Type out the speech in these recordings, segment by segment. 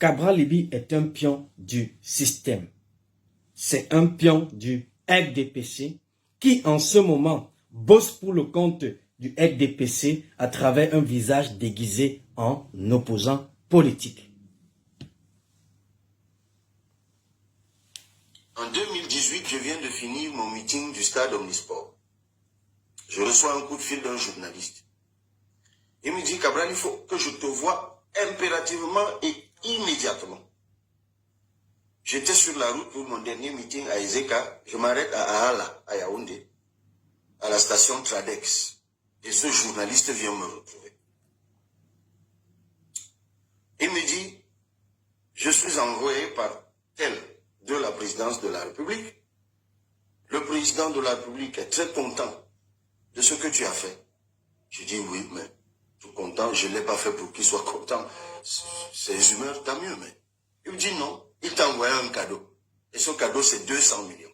Cabral Libby est un pion du système. C'est un pion du FDPC qui, en ce moment, bosse pour le compte du FDPC à travers un visage déguisé en opposant politique. En 2018, je viens de finir mon meeting du stade Omnisport. Je reçois un coup de fil d'un journaliste. Il me dit, Cabral, il faut que je te voie impérativement et immédiatement. J'étais sur la route pour mon dernier meeting à Ezeka. Je m'arrête à Ahala, à Yaoundé, à la station Tradex. Et ce journaliste vient me retrouver. Il me dit, je suis envoyé par tel de la présidence de la République. Le président de la République est très content de ce que tu as fait. Je dis oui, mais tout content, je ne l'ai pas fait pour qu'il soit content. Ses humeurs, tant mieux, mais il me dit non, il t'a envoyé un cadeau. Et ce cadeau, c'est 200 millions.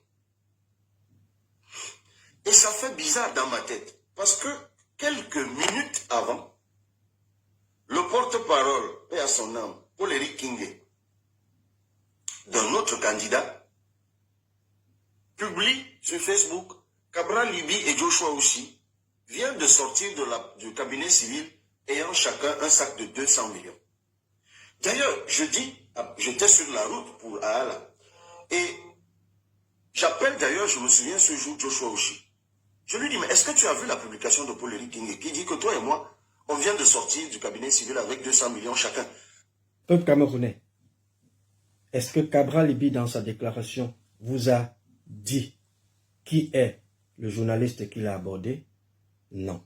Et ça fait bizarre dans ma tête, parce que quelques minutes avant, le porte-parole, paix à son âme, Paul-Éric Kingé, d'un autre candidat, publie sur Facebook, Cabral Libby et Joshua aussi, viennent de sortir du cabinet civil ayant chacun un sac de 200 millions. D'ailleurs, j'étais sur la route pour Ahala. Et j'appelle d'ailleurs, je me souviens ce jour, Joshua Oshi. Je lui dis, mais est-ce que tu as vu la publication de Paul-Éric Kingé qui dit que toi et moi, on vient de sortir du cabinet civil avec 200 millions chacun. Peuple camerounais, est-ce que Cabral Libby, dans sa déclaration, vous a dit qui est le journaliste qu'il a abordé? Non.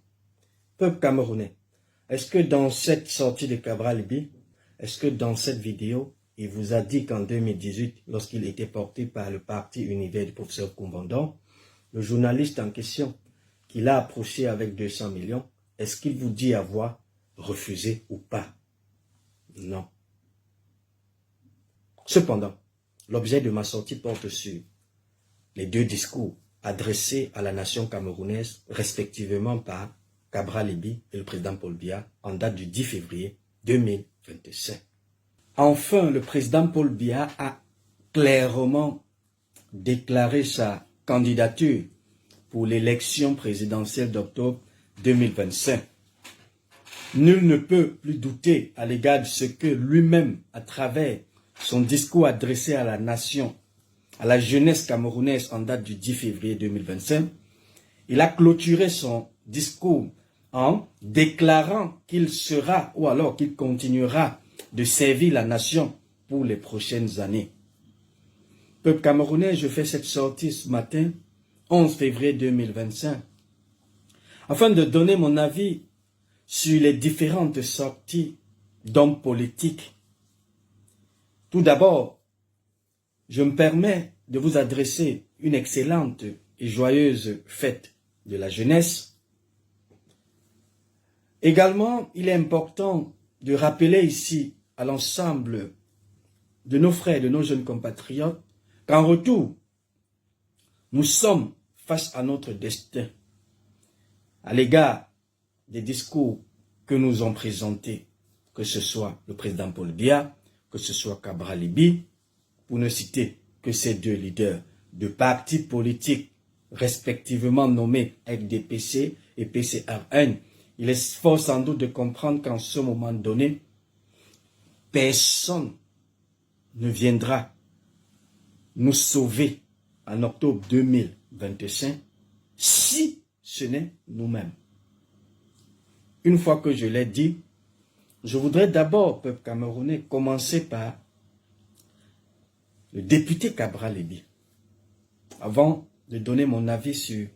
Peuple camerounais, est-ce que dans cette sortie de Cabral Libby, est-ce que dans cette vidéo, il vous a dit qu'en 2018, lorsqu'il était porté par le parti univers du professeur Koumbandon, le journaliste en question, qu'il a approché avec 200 millions, est-ce qu'il vous dit avoir refusé ou pas? Non. Cependant, l'objet de ma sortie porte sur les deux discours adressés à la nation camerounaise, respectivement par Cabral Libby et le président Paul Biya, en date du 10 février 2025. Enfin, le président Paul Biya a clairement déclaré sa candidature pour l'élection présidentielle d'octobre 2025. Nul ne peut plus douter à l'égard de ce que lui-même, à travers son discours adressé à la nation, à la jeunesse camerounaise en date du 10 février 2025, il a clôturé son discours en déclarant qu'il sera ou alors qu'il continuera de servir la nation pour les prochaines années. Peuple camerounais, je fais cette sortie ce matin, 11 février 2025, afin de donner mon avis sur les différentes sorties d'hommes politiques. Tout d'abord, je me permets de vous adresser une excellente et joyeuse fête de la jeunesse. Également, il est important de rappeler ici à l'ensemble de nos frères et de nos jeunes compatriotes qu'en retour, nous sommes face à notre destin à l'égard des discours que nous ont présentés, que ce soit le président Paul Biya, que ce soit Cabral Libby, pour ne citer que ces deux leaders de partis politiques respectivement nommés FDPC et PCRN. Il est fort sans doute de comprendre qu'en ce moment donné, personne ne viendra nous sauver en octobre 2025 si ce n'est nous-mêmes. Une fois que je l'ai dit, je voudrais d'abord, peuple camerounais, commencer par le député Cabral Libby, avant de donner mon avis sur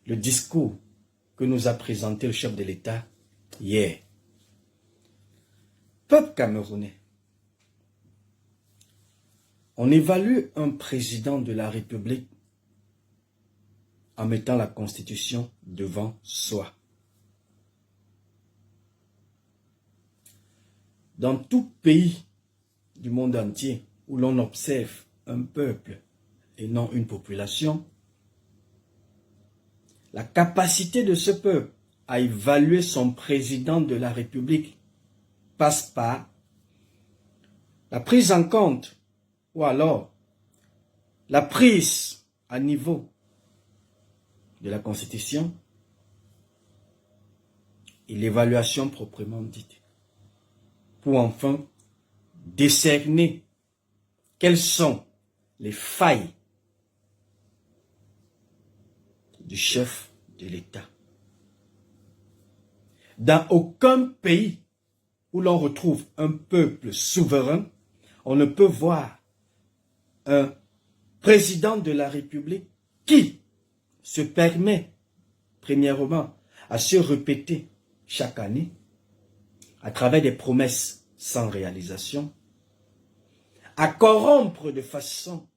le discours que nous a présenté le chef de l'État hier. Peuple camerounais, on évalue un président de la République en mettant la Constitution devant soi. Dans tout pays du monde entier où l'on observe un peuple et non une population, la capacité de ce peuple à évaluer son président de la République passe par la prise en compte ou alors la prise à niveau de la Constitution et l'évaluation proprement dite, pour enfin décerner quelles sont les failles du chef de l'État. Dans aucun pays où l'on retrouve un peuple souverain, on ne peut voir un président de la République qui se permet, premièrement, à se répéter chaque année, à travers des promesses sans réalisation, à corrompre de façon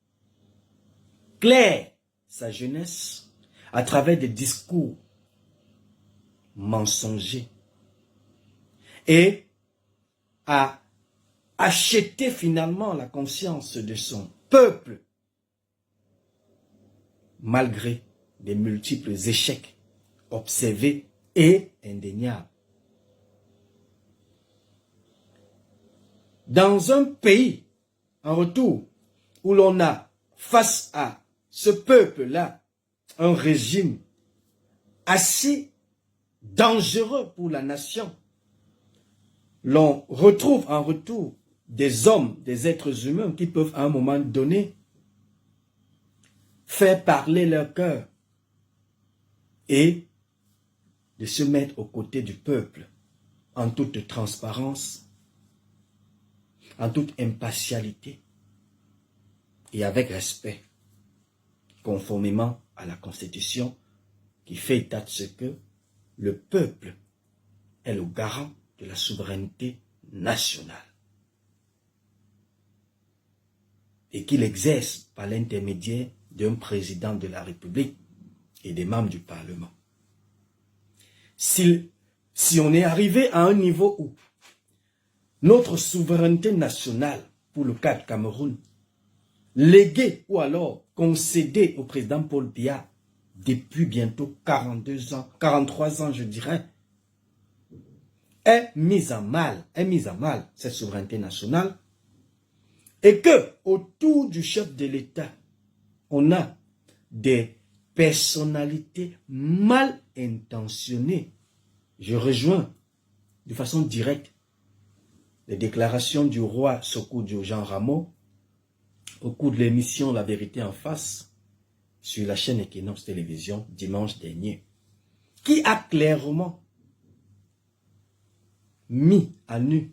claire sa jeunesse, à travers des discours mensongers, et à acheter finalement la conscience de son peuple, malgré des multiples échecs observés et indéniables. Dans un pays, en retour, où l'on a face à ce peuple-là un régime assez dangereux pour la nation, l'on retrouve en retour des hommes, des êtres humains qui peuvent à un moment donné faire parler leur cœur et de se mettre aux côtés du peuple en toute transparence, en toute impartialité et avec respect, conformément à la Constitution qui fait état de ce que le peuple est le garant de la souveraineté nationale et qu'il exerce par l'intermédiaire d'un président de la République et des membres du Parlement. Si on est arrivé à un niveau où notre souveraineté nationale, pour le cas du Cameroun, léguée ou alors concédée au président Paul Biya depuis bientôt 42 ans, 43 ans je dirais, est mise à mal cette souveraineté nationale, et que autour du chef de l'État, on a des personnalités mal intentionnées. Je rejoins de façon directe les déclarations du roi Sokou Jean Ramo au cours de l'émission La Vérité en face sur la chaîne Equinox Télévision dimanche dernier, qui a clairement mis à nu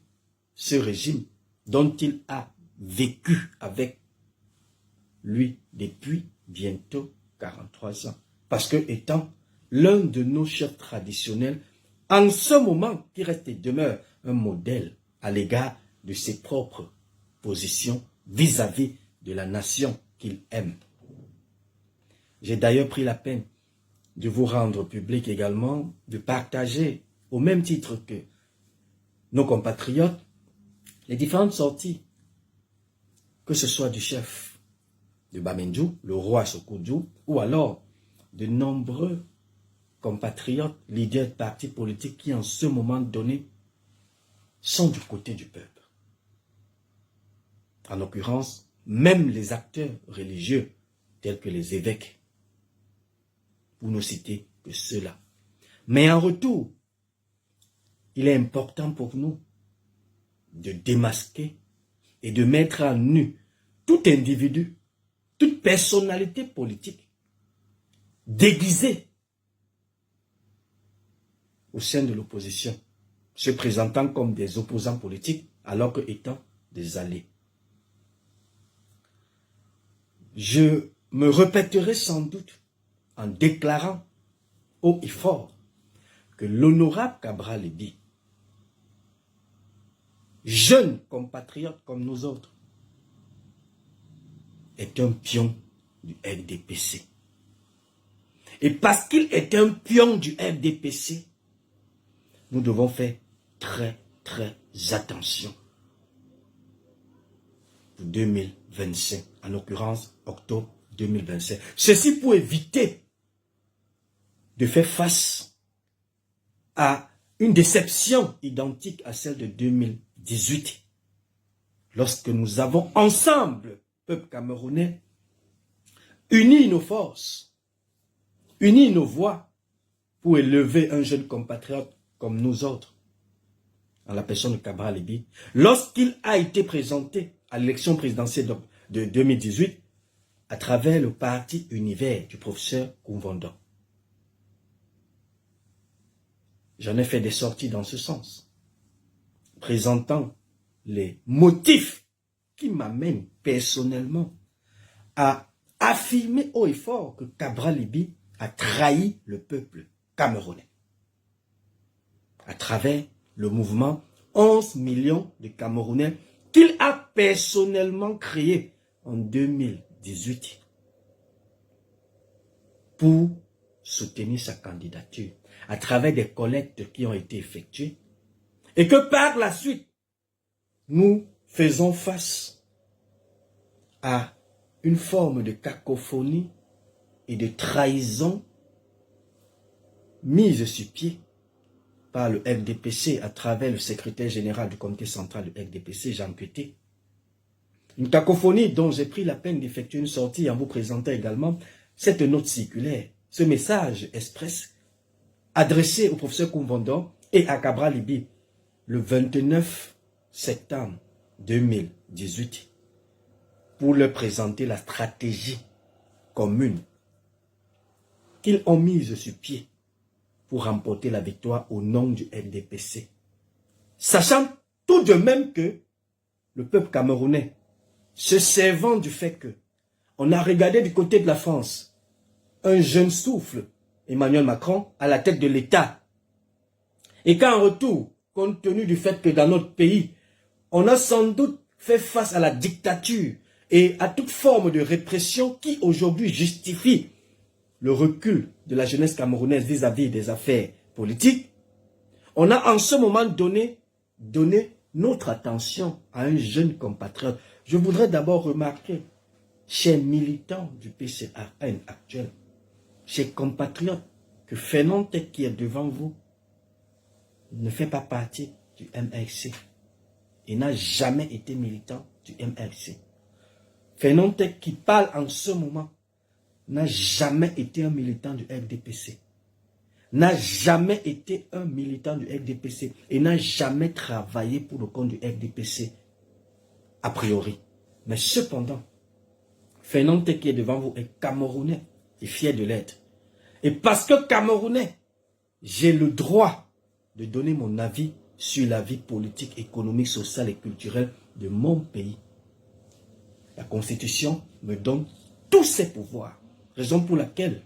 ce régime dont il a vécu avec lui depuis bientôt 43 ans. Parce que étant l'un de nos chefs traditionnels, en ce moment qui reste et demeure un modèle à l'égard de ses propres positions vis-à-vis de la nation qu'il aime. J'ai d'ailleurs pris la peine de vous rendre public également, de partager au même titre que nos compatriotes les différentes sorties, que ce soit du chef de Bamendjou, le roi Sokoudjou, ou alors de nombreux compatriotes, leaders de partis politiques qui en ce moment donné sont du côté du peuple. En l'occurrence, même les acteurs religieux tels que les évêques, pour ne citer que ceux-là. Mais en retour, il est important pour nous de démasquer et de mettre à nu tout individu, toute personnalité politique déguisée au sein de l'opposition, se présentant comme des opposants politiques alors que étant des alliés. Je me répéterai sans doute en déclarant haut et fort que l'honorable Cabral Libby, jeune compatriote comme nous autres, est un pion du RDPC. Et parce qu'il est un pion du RDPC, nous devons faire très attention pour 2025, en l'occurrence octobre 2025. Ceci pour éviter de faire face à une déception identique à celle de 2018. lorsque nous avons ensemble, peuple camerounais, uni nos forces, uni nos voix pour élever un jeune compatriote comme nous autres, en la personne de Cabral Libby, lorsqu'il a été présenté à l'élection présidentielle de 2018 à travers le parti Univers du professeur Koumvondon. J'en ai fait des sorties dans ce sens, présentant les motifs qui m'amènent personnellement à affirmer haut et fort que Cabral Libby a trahi le peuple camerounais à travers le mouvement 11 millions de Camerounais qu'il a personnellement créé en 2018 pour soutenir sa candidature à travers des collectes qui ont été effectuées et que par la suite, nous faisons face à une forme de cacophonie et de trahison mise sur pied par le FDPC à travers le secrétaire général du comité central du FDPC, Jean Queté. Une cacophonie dont j'ai pris la peine d'effectuer une sortie en vous présentant également cette note circulaire, ce message express adressé au professeur Koumvondon et à Cabral Libby le 29 septembre 2018 pour leur présenter la stratégie commune qu'ils ont mise sur pied pour remporter la victoire au nom du FDPC. Sachant tout de même que le peuple camerounais, se servant du fait que on a regardé du côté de la France un jeune souffle, Emmanuel Macron, à la tête de l'État, et qu'en retour, compte tenu du fait que dans notre pays, on a sans doute fait face à la dictature et à toute forme de répression qui aujourd'hui justifie le recul de la jeunesse camerounaise vis-à-vis des affaires politiques, on a en ce moment donné notre attention à un jeune compatriote. Je voudrais d'abord remarquer, chers militants du PCRN actuel, chers compatriotes, que Fernand Tek qui est devant vous ne fait pas partie du MRC. Il n'a jamais été militant du MRC. Fernand Tek qui parle en ce moment n'a jamais été un militant du FDPC, n'a jamais été un militant du FDPC et n'a jamais travaillé pour le compte du FDPC, a priori. Mais cependant, Fernand Tek qui est devant vous est camerounais et fier de l'être. Et parce que camerounais, j'ai le droit de donner mon avis sur la vie politique, économique, sociale et culturelle de mon pays. La Constitution me donne tous ces pouvoirs. Raison pour laquelle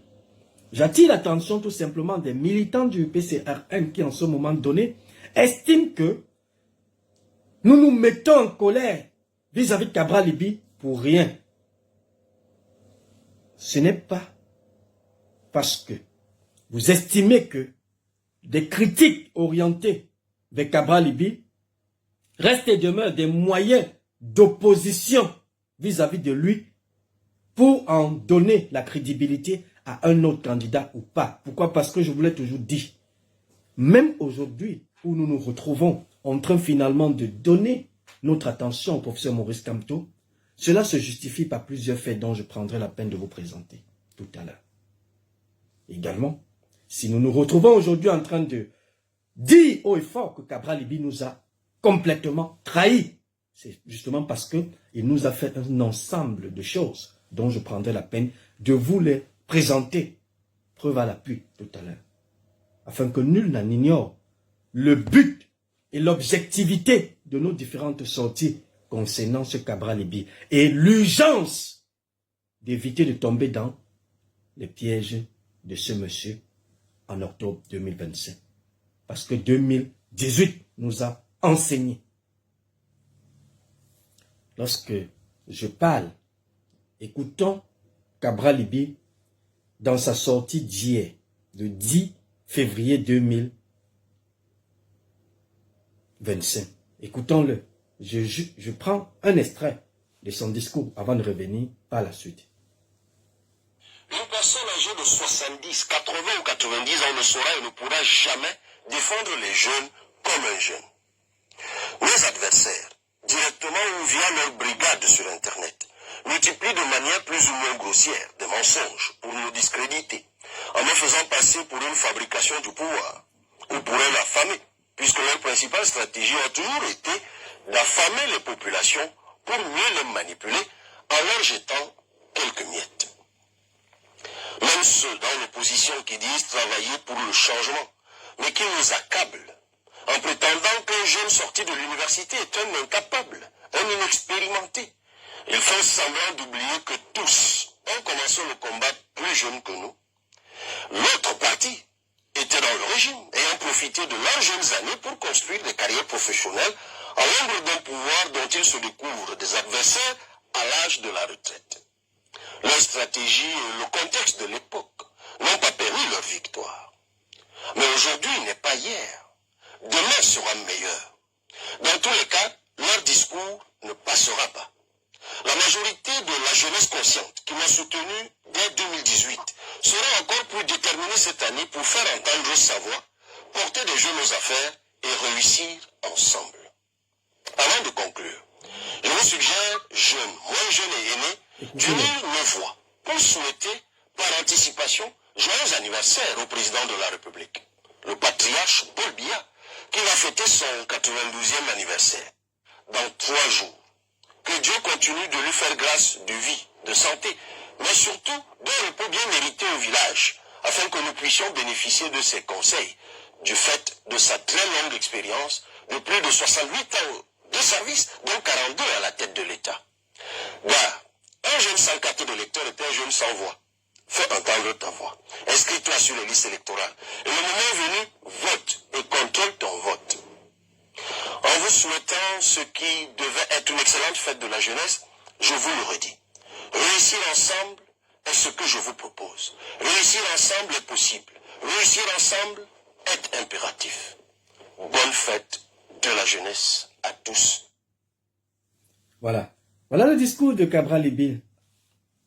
j'attire l'attention tout simplement des militants du PCRN qui en ce moment donné estiment que nous nous mettons en colère vis-à-vis de Cabral Libby pour rien. Ce n'est pas parce que vous estimez que des critiques orientées vers Cabral Libby restent et demeurent des moyens d'opposition vis-à-vis de lui pour en donner la crédibilité à un autre candidat ou pas. Pourquoi? Parce que je vous l'ai toujours dit, même aujourd'hui où nous nous retrouvons en train finalement de donner notre attention au professeur Maurice Kamto, cela se justifie par plusieurs faits dont je prendrai la peine de vous présenter tout à l'heure. Également, si nous nous retrouvons aujourd'hui en train de dire haut et fort que Cabral Libby nous a complètement trahis, c'est justement parce qu'il nous a fait un ensemble de choses dont je prendrai la peine de vous les présenter, preuve à l'appui tout à l'heure, afin que nul n'en ignore le but et l'objectivité de nos différentes sorties concernant ce Cabral Libby et l'urgence d'éviter de tomber dans les pièges de ce monsieur en octobre 2025. Parce que 2018 nous a enseigné. Lorsque je parle, écoutons Cabral Libby dans sa sortie d'hier, le 10 février 2025. Écoutons-le. Je prends un extrait de son discours avant de revenir par la suite. Une personne âgée de 70, 80 ou 90 ans ne saura et ne pourra jamais défendre les jeunes comme un jeune. Mes adversaires directement ou via leur brigade sur Internet, multiplient de manière plus ou moins grossière des mensonges pour nous discréditer, en nous faisant passer pour une fabrication du pouvoir, ou pour un affamé, puisque leur principale stratégie a toujours été d'affamer les populations pour mieux les manipuler en leur jetant quelques miettes. Même ceux dans l'opposition qui disent travailler pour le changement, mais qui nous accablent, en prétendant qu'un jeune sorti de l'université est un incapable, un inexpérimenté. Ils font semblant d'oublier que tous ont commencé le combat plus jeunes que nous. L'autre partie était dans le régime, ayant profité de leurs jeunes années pour construire des carrières professionnelles à l'ombre d'un pouvoir dont ils se découvrent des adversaires à l'âge de la retraite. Leur stratégie et le contexte de l'époque n'ont pas permis leur victoire. Mais aujourd'hui n'est pas hier. Demain sera meilleur. Dans tous les cas, leur discours ne passera pas. La majorité de la jeunesse consciente qui m'a soutenu dès 2018 sera encore plus déterminée cette année pour faire entendre sa voix, porter des jeunes aux affaires et réussir ensemble. Avant de conclure, je vous suggère, jeunes, moins jeunes et aînés, d'unir nos voix pour souhaiter, par anticipation, joyeux anniversaire au président de la République, le patriarche Paul Biya, qui va fêter son 92e anniversaire dans 3 jours. Que Dieu continue de lui faire grâce de vie, de santé, mais surtout d'un repos bien mérité au village, afin que nous puissions bénéficier de ses conseils, du fait de sa très longue expérience de plus de 68 ans de service, dont 42 à la tête de l'État. Gars, un jeune sans carte d'électeur est un jeune sans voix. Fais entendre ta voix. Inscris-toi sur les listes électorales. Et le moment venu, vote et contrôle ton vote. En vous souhaitant ce qui devait être une excellente fête de la jeunesse, je vous le redis. Réussir ensemble est ce que je vous propose. Réussir ensemble est possible. Réussir ensemble est impératif. Bonne fête de la jeunesse à tous. Voilà. Voilà le discours de Cabral Libby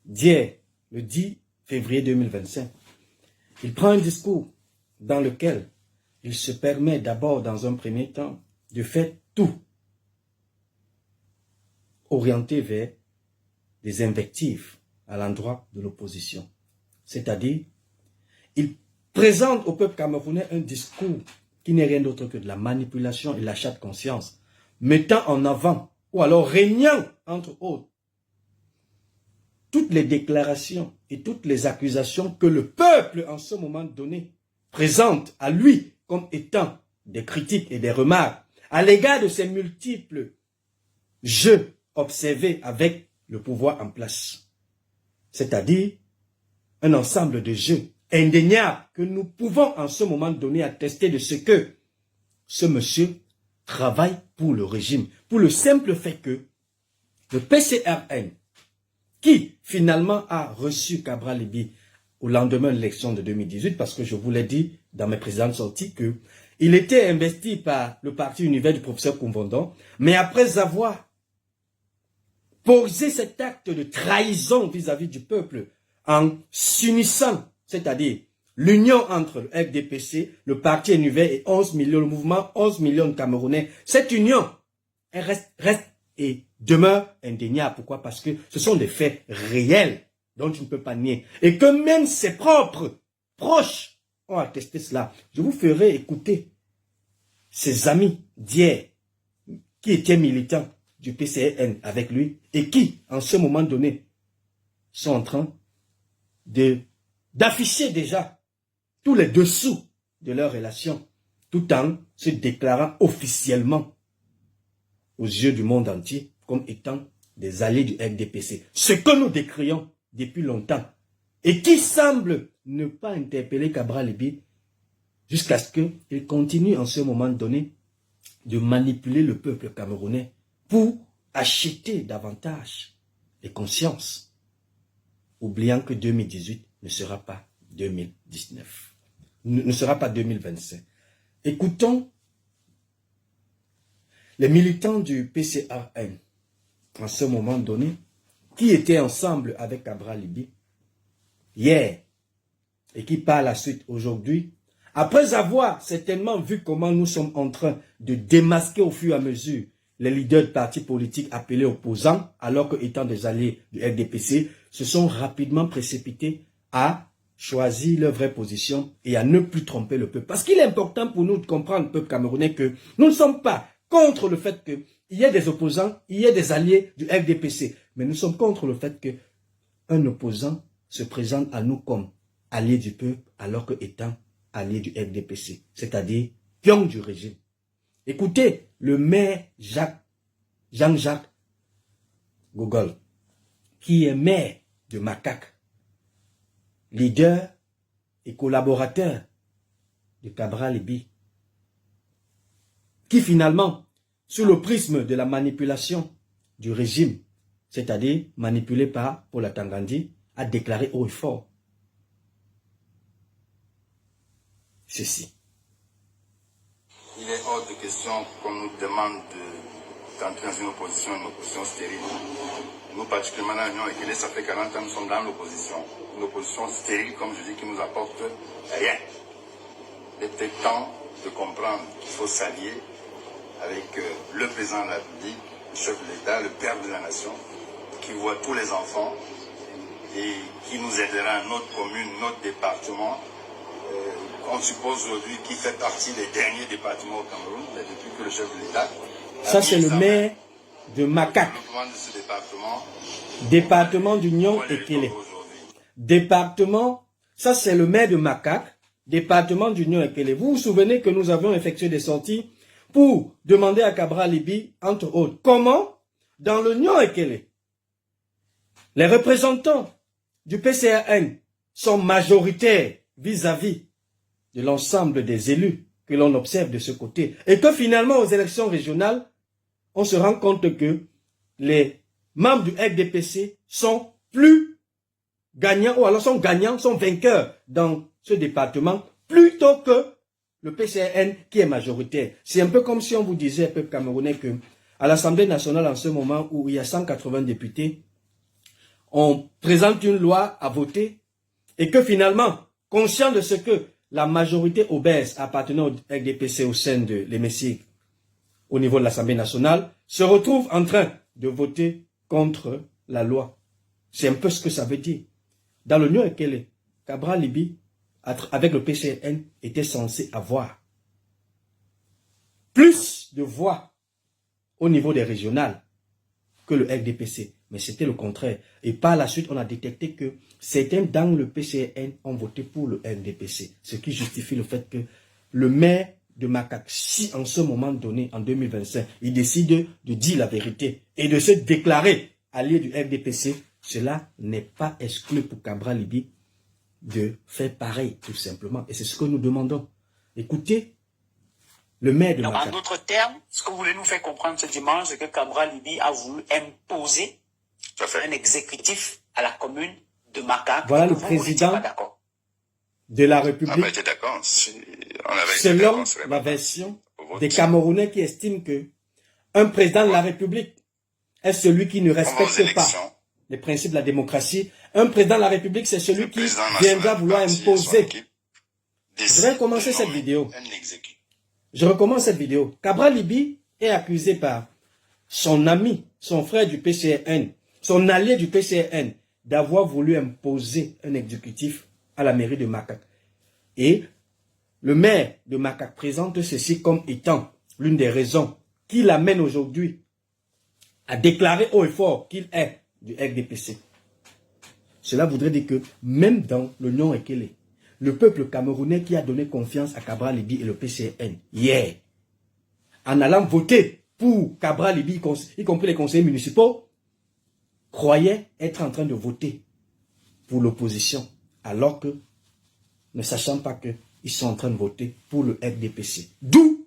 d'hier, le 10 février 2025. Il prend un discours dans lequel il se permet d'abord, dans un premier temps, de faire tout orienté vers des invectives à l'endroit de l'opposition. C'est-à-dire, il présente au peuple camerounais un discours qui n'est rien d'autre que de la manipulation et l'achat de conscience, mettant en avant, ou alors régnant, entre autres, toutes les déclarations et toutes les accusations que le peuple, en ce moment donné, présente à lui comme étant des critiques et des remarques à l'égard de ces multiples jeux observés avec le pouvoir en place. C'est-à-dire un ensemble de jeux indéniables que nous pouvons en ce moment donné attester de ce que ce monsieur travaille pour le régime. Pour le simple fait que le PCRN, qui finalement a reçu Cabral Libby au lendemain de l'élection de 2018, parce que je vous l'ai dit dans mes précédentes sorties que il était investi par le parti univers du professeur Koumvondon, mais après avoir posé cet acte de trahison vis-à-vis du peuple en s'unissant, c'est-à-dire l'union entre le FDPC, le parti univers et 11 millions, le mouvement 11 millions de Camerounais, cette union elle reste et demeure indéniable. Pourquoi? Parce que ce sont des faits réels dont tu ne peux pas nier. Et que même ses propres proches ont attesté cela. Je vous ferai écouter ses amis d'hier qui étaient militants du PCRN avec lui et qui, en ce moment donné, sont en train d'afficher déjà tous les dessous de leur relation, tout en se déclarant officiellement aux yeux du monde entier comme étant des alliés du FDPC. Ce que nous décrions depuis longtemps et qui semble ne pas interpeller Cabral Libby jusqu'à ce qu'il continue en ce moment donné de manipuler le peuple camerounais pour acheter davantage les consciences, oubliant que 2018 ne sera pas 2019, ne sera pas 2025. Écoutons les militants du PCRN, en ce moment donné, qui étaient ensemble avec Cabral Libby hier, et qui par la suite aujourd'hui, après avoir certainement vu comment nous sommes en train de démasquer au fur et à mesure les leaders de partis politiques appelés opposants, alors qu'étant des alliés du RDPC, se sont rapidement précipités à choisir leur vraie position et à ne plus tromper le peuple. Parce qu'il est important pour nous de comprendre, le peuple camerounais, que nous ne sommes pas contre le fait qu'il y ait des opposants, il y ait des alliés du RDPC, mais nous sommes contre le fait qu'un opposant se présente à nous comme allié du peuple, alors qu'étant allié du RDPC, c'est-à-dire pion du régime. Écoutez, le maire Jean-Jacques Gogol, qui est maire de Makak, leader et collaborateur de Cabral Libi, qui finalement, sous le prisme de la manipulation du régime, c'est-à-dire manipulé par Paul Atangandi, a déclaré haut et fort ceci. Il est hors de question qu'on nous demande d'entrer dans une opposition stérile. Nous, particulièrement dans l'Union Ekele, ça fait 40 ans que nous sommes dans l'opposition. Une opposition stérile, comme je dis, qui nous apporte rien. Il était temps de comprendre qu'il faut s'allier avec le président de la République, le chef de l'État, le père de la nation, qui voit tous les enfants et qui nous aidera dans notre commune, notre département. On suppose aujourd'hui qu'il fait partie des derniers départements au Cameroun, mais depuis que le chef de l'État... Ça, c'est le maire de Makak. Département d'Union Ekele. Département, ça c'est le maire de Makak, département d'Union Ekele. Vous vous souvenez que nous avions effectué des sorties pour demander à Cabral Libi, entre autres, comment, dans l'Union Ekele, les représentants du PCRN sont majoritaires vis-à-vis de l'ensemble des élus que l'on observe de ce côté. Et que finalement, aux élections régionales, on se rend compte que les membres du RDPC sont plus gagnants, ou alors sont gagnants, sont vainqueurs dans ce département, plutôt que le PCRN qui est majoritaire. C'est un peu comme si on vous disait, peuple camerounais, que à l'Assemblée nationale, en ce moment où il y a 180 députés, on présente une loi à voter, et que finalement, conscient de ce que la majorité obèse appartenant au RDPC au sein de l'hémicycle au niveau de l'Assemblée nationale se retrouve en train de voter contre la loi. C'est un peu ce que ça veut dire. Dans l'Union Ekele, Cabral Libi, avec le PCN, était censé avoir plus de voix au niveau des régionales que le RDPC. Mais c'était le contraire. Et par la suite, on a détecté que certains dans le PCN ont voté pour le RDPC. Ce qui justifie le fait que le maire de Makak, si en ce moment donné, en 2025, il décide de dire la vérité et de se déclarer allié du RDPC, cela n'est pas exclu pour Cabral Libi de faire pareil, tout simplement. Et c'est ce que nous demandons. Écoutez, le maire de Makak. En d'autres termes, ce que vous voulez nous faire comprendre ce dimanche, c'est que Cabral Libi a voulu imposer un exécutif à la commune de Makak. Voilà le président de la République. Selon la version des Camerounais qui estiment que un président de la République est celui qui ne respecte pas les principes de la démocratie. Un président de la République, c'est celui qui viendra vouloir imposer. Je vais recommencer cette vidéo. Je recommence cette vidéo. Cabral Libi est accusé par son ami, son frère du PCRN, son allié du PCRN, d'avoir voulu imposer un exécutif à la mairie de Makak. Et le maire de Makak présente ceci comme étant l'une des raisons qui l'amène aujourd'hui à déclarer haut et fort qu'il est du RDPC. Cela voudrait dire que même dans l'Union Ekele, le peuple camerounais qui a donné confiance à Cabral Libi et le PCRN hier, en allant voter pour Cabral Libi, y compris les conseillers municipaux, croyait être en train de voter pour l'opposition, alors que, ne sachant pas qu'ils sont en train de voter pour le RDPC. D'où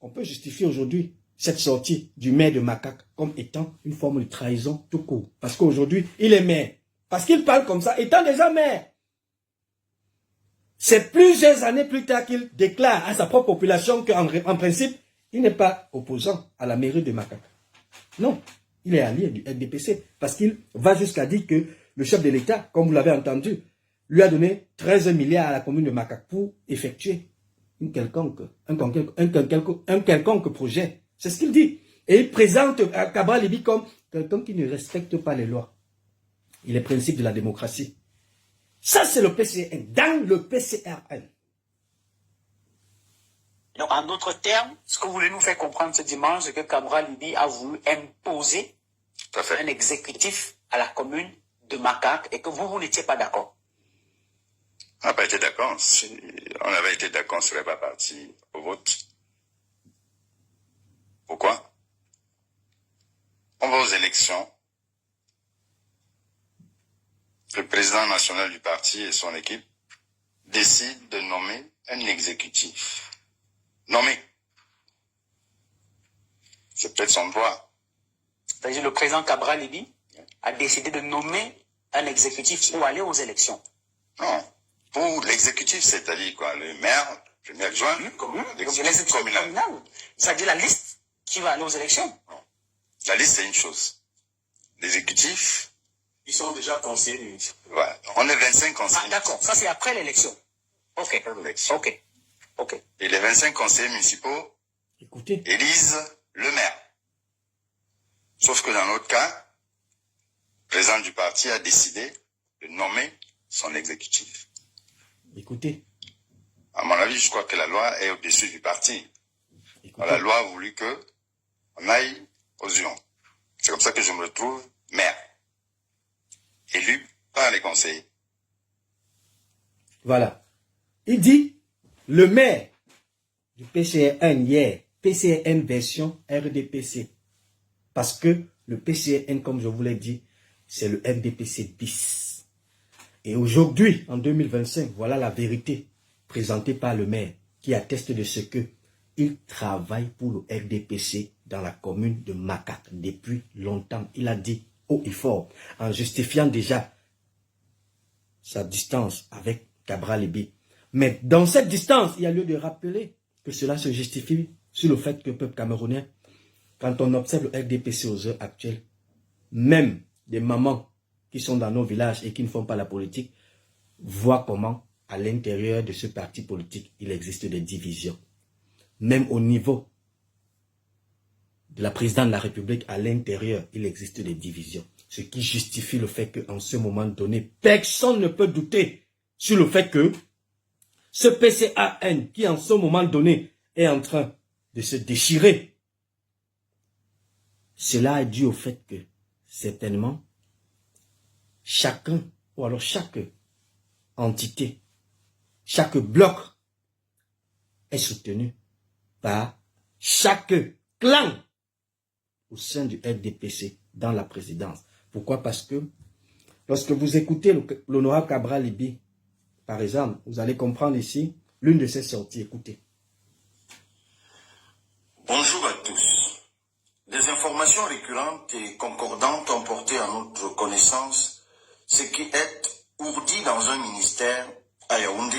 on peut justifier aujourd'hui cette sortie du maire de Makak comme étant une forme de trahison tout court. Parce qu'aujourd'hui, il est maire. Parce qu'il parle comme ça, étant déjà maire. C'est plusieurs années plus tard qu'il déclare à sa propre population qu'en principe, il n'est pas opposant à la mairie de Makak. Non, il est allié du RDPC. Parce qu'il va jusqu'à dire que le chef de l'État, comme vous l'avez entendu, lui a donné 13 milliards à la commune de Makak pour effectuer un quelconque projet. C'est ce qu'il dit. Et il présente Cabral Libby comme quelqu'un qui ne respecte pas les lois et les principes de la démocratie. Ça, c'est le PCRN, dans le PCRN. Donc, en d'autres termes, ce que vous voulez nous faire comprendre ce dimanche, c'est que Cabral Libby a voulu imposer un exécutif à la commune de Makak et que vous n'étiez pas d'accord. On n'a pas été d'accord. Si on avait été d'accord, on ne serait pas parti au vote. Pourquoi? On va aux élections. Le président national du parti et son équipe décident de nommer un exécutif. Nommé. C'est peut-être son droit. C'est-à-dire le président Cabral Libby a décidé de nommer un exécutif pour aller aux élections. Non. Pour l'exécutif, c'est-à-dire quoi? Le maire, le premier adjoint, l'exécutif communal. C'est-à-dire la liste qui va aller aux élections. Non. La liste, c'est une chose. L'exécutif... Ils sont déjà conseillers municipaux. Voilà. On est 25 conseillers. Ah, d'accord. Ça, c'est après l'élection. Ok. Ok. Ok. Et les 25 conseillers municipaux élisent le maire. Sauf que dans notre cas, le président du parti a décidé de nommer son exécutif. Écoutez. À mon avis, je crois que la loi est au-dessus du parti. La loi a voulu qu'on aille aux urnes. C'est comme ça que je me retrouve maire, élu par les conseillers. Voilà. Il dit, le maire du PCRN hier, PCRN version RDPC. Parce que le PCRN, comme je vous l'ai dit, c'est le RDPC bis. Et aujourd'hui, en 2025, voilà la vérité présentée par le maire qui atteste de ce que il travaille pour le RDPC dans la commune de Makak depuis longtemps. Il a dit haut et fort, en justifiant déjà sa distance avec Cabral Libby. Mais dans cette distance, il y a lieu de rappeler que cela se justifie sur le fait que le peuple camerounais, quand on observe le RDPC aux heures actuelles, même des mamans qui sont dans nos villages et qui ne font pas la politique, voient comment, à l'intérieur de ce parti politique, il existe des divisions. Même au niveau de la présidente de la République, à l'intérieur, il existe des divisions. Ce qui justifie le fait qu'en ce moment donné, personne ne peut douter sur le fait que ce PCRN qui en ce moment donné est en train de se déchirer, cela est dû au fait que certainement chacun, ou alors chaque entité, chaque bloc est soutenu par chaque clan au sein du RDPC dans la présidence. Pourquoi? Parce que lorsque vous écoutez l'honorable Cabral Libby, par exemple, vous allez comprendre ici l'une de ses sorties. Écoutez. Bonjour à tous. Des informations récurrentes et concordantes ont porté à notre connaissance ce qui est ourdi dans un ministère à Yaoundé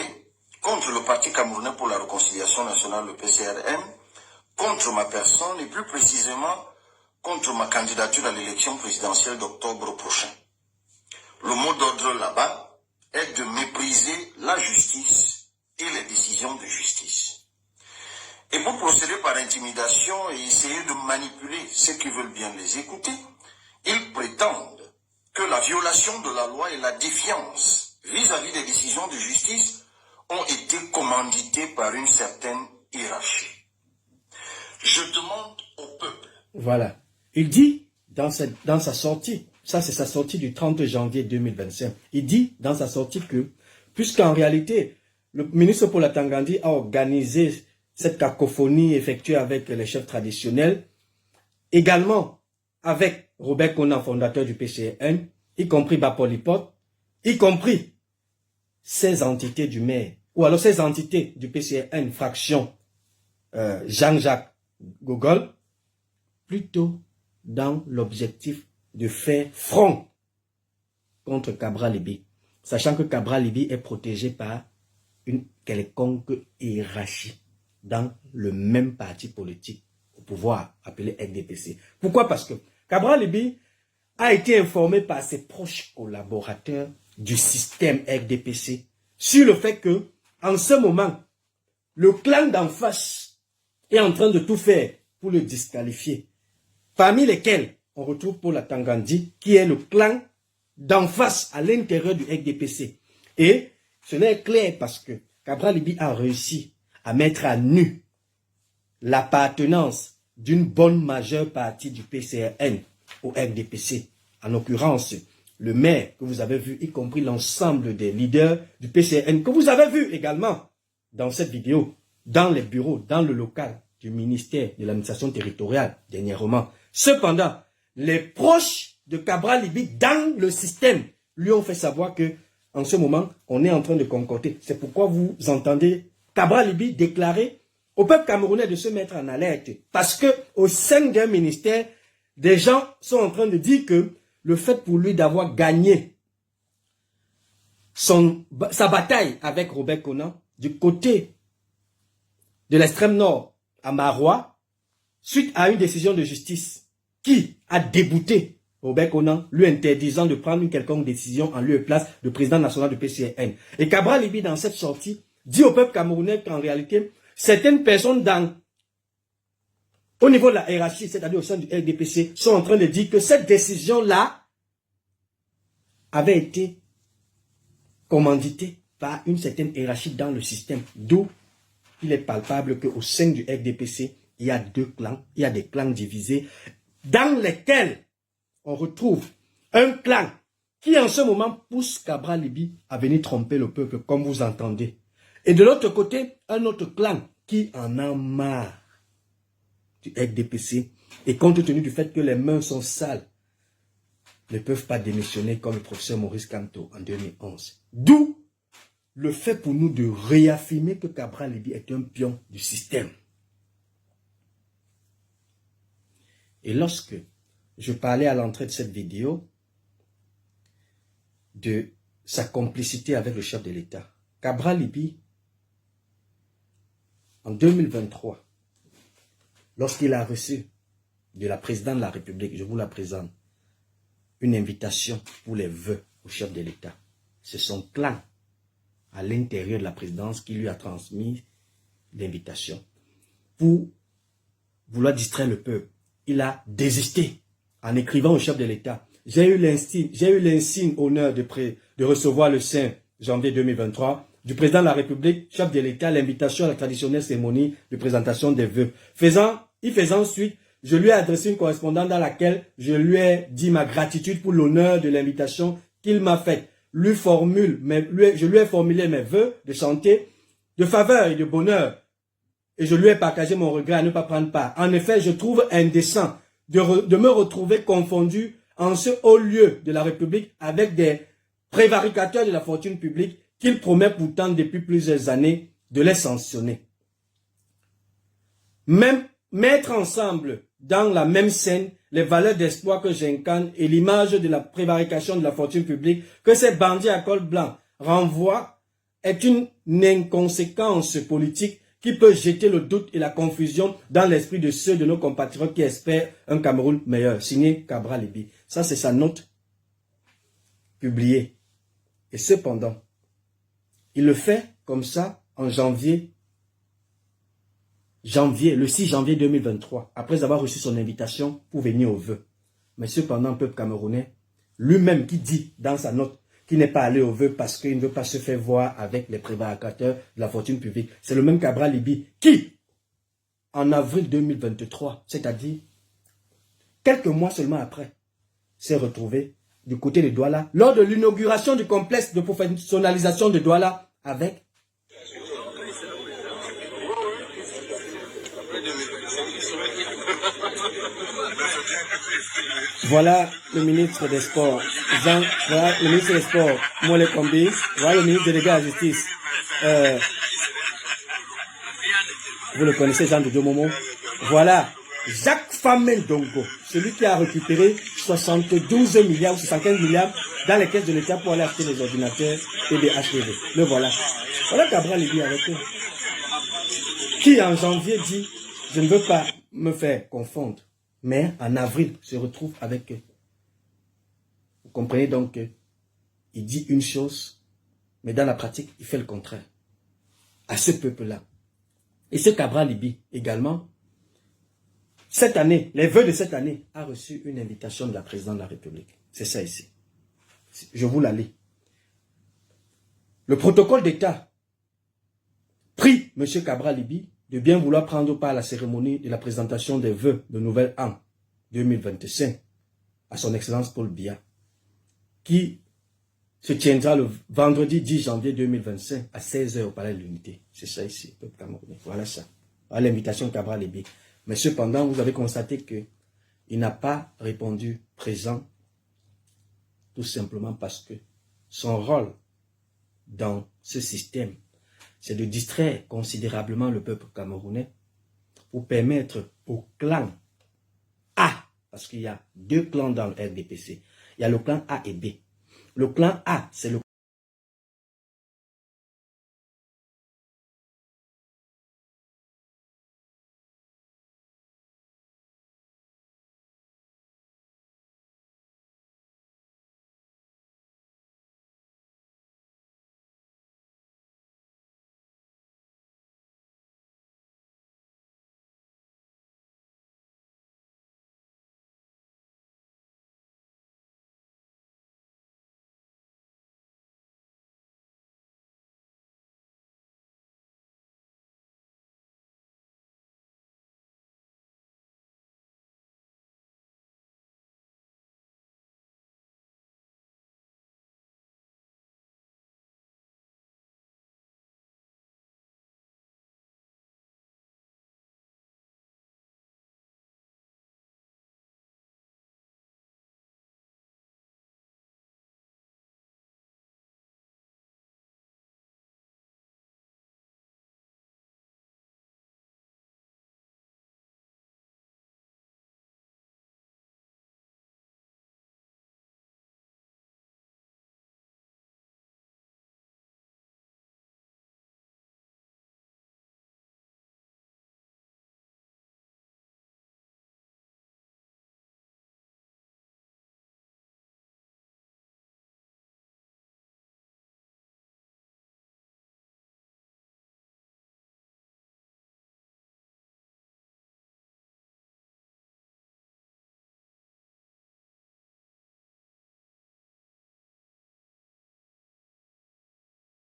contre le Parti camerounais pour la réconciliation nationale, le PCRN, contre ma personne et plus précisément contre ma candidature à l'élection présidentielle d'octobre prochain. Le mot d'ordre là-bas est de mépriser la justice et les décisions de justice. Et pour procéder par intimidation et essayer de manipuler ceux qui veulent bien les écouter, ils prétendent que la violation de la loi et la défiance vis-à-vis des décisions de justice ont été commanditées par une certaine hiérarchie. Je demande au peuple. Voilà. Il dit dans sa sortie, ça c'est sa sortie du 30 janvier 2025, il dit dans sa sortie que, puisqu'en réalité, le ministre Paul Atangandi a organisé cette cacophonie effectuée avec les chefs traditionnels, également avec Robert Conan, fondateur du PCRN, y compris Bapolipot, y compris ces entités du maire, ou alors ces entités du PCRN, fraction Jean-Jacques Gogol, plutôt dans l'objectif de faire front contre Cabral Libby, sachant que Cabral Libby est protégé par une quelconque hiérarchie dans le même parti politique au pouvoir, appelé RDPC. Pourquoi? Parce que Cabral Libby a été informé par ses proches collaborateurs du système RDPC sur le fait que, en ce moment, le clan d'en face est en train de tout faire pour le disqualifier. parmi lesquels on retrouve Paul Atangandi, qui est le clan d'en face à l'intérieur du FDPC. Et cela est clair parce que Cabral Libby a réussi à mettre à nu l'appartenance d'une bonne majeure partie du PCRN au FDPC. En l'occurrence, le maire que vous avez vu, y compris l'ensemble des leaders du PCRN, que vous avez vu également dans cette vidéo, dans les bureaux, dans le local du ministère de l'administration territoriale dernièrement. Cependant, les proches de Cabral Libby dans le système lui ont fait savoir que en ce moment, on est en train de concocter. C'est pourquoi vous entendez Cabral Libby déclarer au peuple camerounais de se mettre en alerte. Parce que au sein d'un ministère, des gens sont en train de dire que le fait pour lui d'avoir gagné sa bataille avec Robert Conan du côté de l'extrême nord à Marois, suite à une décision de justice qui a débouté Robert Conan, lui interdisant de prendre une quelconque décision en lieu et place du président national du PCRN. Et Cabral Libby, dans cette sortie, dit au peuple camerounais qu'en réalité, certaines personnes au niveau de la hiérarchie, c'est-à-dire au sein du RDPC, sont en train de dire que cette décision-là avait été commanditée par une certaine hiérarchie dans le système. D'où il est palpable qu'au sein du RDPC, il y a deux clans, il y a des clans divisés, dans lesquels on retrouve un clan qui en ce moment pousse Cabral Libby à venir tromper le peuple, comme vous entendez. Et de l'autre côté, un autre clan qui en a marre du FDPC. Et compte tenu du fait que les mains sont sales, ne peuvent pas démissionner comme le professeur Maurice Kamto en 2011. D'où le fait pour nous de réaffirmer que Cabral Libby est un pion du système. Et lorsque je parlais à l'entrée de cette vidéo de sa complicité avec le chef de l'État, Cabral Libby, en 2023, lorsqu'il a reçu de la présidente de la République, je vous la présente, une invitation pour les vœux au chef de l'État. C'est son clan à l'intérieur de la présidence qui lui a transmis l'invitation. Pour vouloir distraire le peuple, il a désisté en écrivant au chef de l'État. J'ai eu l'insigne honneur de recevoir le 5 janvier 2023 du président de la République, chef de l'État, l'invitation à la traditionnelle cérémonie de présentation des vœux. Y faisant suite, je lui ai adressé une correspondance dans laquelle je lui ai dit ma gratitude pour l'honneur de l'invitation qu'il m'a faite. Je lui ai formulé mes vœux de santé, de faveur et de bonheur. Et je lui ai partagé mon regret à ne pas prendre part. En effet, je trouve indécent de me retrouver confondu en ce haut lieu de la République avec des prévaricateurs de la fortune publique qu'il promet pourtant depuis plusieurs années de les sanctionner. Même mettre ensemble dans la même scène les valeurs d'espoir que j'incarne et l'image de la prévarication de la fortune publique que ces bandits à col blanc renvoient est une inconséquence politique qui peut jeter le doute et la confusion dans l'esprit de ceux de nos compatriotes qui espèrent un Cameroun meilleur. Signé Cabral Libby. Ça, c'est sa note publiée. Et cependant, il le fait comme ça en le 6 janvier 2023, après avoir reçu son invitation pour venir au vœu. Mais cependant, le peuple camerounais, lui-même qui dit dans sa note qu'il n'est pas allé au vœu parce qu'il ne veut pas se faire voir avec les prévaricateurs de la fortune publique. C'est le même Cabral Libby qui, en avril 2023, c'est-à-dire quelques mois seulement après, s'est retrouvé du côté de Douala lors de l'inauguration du complexe de professionnalisation de Douala avec voilà le ministre des Sports, voilà le ministre des Sports, Mole Kombi, voilà le ministre délégué à la justice. Vous le connaissez, Jean de Diomomo. Voilà Jacques Famendongo, celui qui a récupéré 72 milliards ou 75 milliards dans les caisses de l'État pour aller acheter les ordinateurs et des HPV. Le voilà. Voilà Cabral Libby avec eux. Qui en janvier dit, je ne veux pas me faire confondre, mais en avril se retrouve avec eux. Vous comprenez donc qu'il dit une chose, mais dans la pratique, il fait le contraire. À ce peuple-là. Et ce Cabral Libby également, cette année, les vœux de cette année, a reçu une invitation de la présidente de la République. C'est ça ici. Je vous la lis. Le protocole d'État prie M. Cabral Libby de bien vouloir prendre part à la cérémonie de la présentation des vœux de Nouvel An 2025 à son Excellence Paul Biya, qui se tiendra le vendredi 10 janvier 2025 à 16 h au Palais de l'Unité. C'est ça ici, peuple camerounais. Voilà ça. Voilà l'invitation de Cabral Libby. Mais cependant, vous avez constaté qu'il n'a pas répondu présent, tout simplement parce que son rôle dans ce système, c'est de distraire considérablement le peuple camerounais pour permettre au clan A, parce qu'il y a deux clans dans le RDPC, il y a le clan A et B. Le clan A, c'est le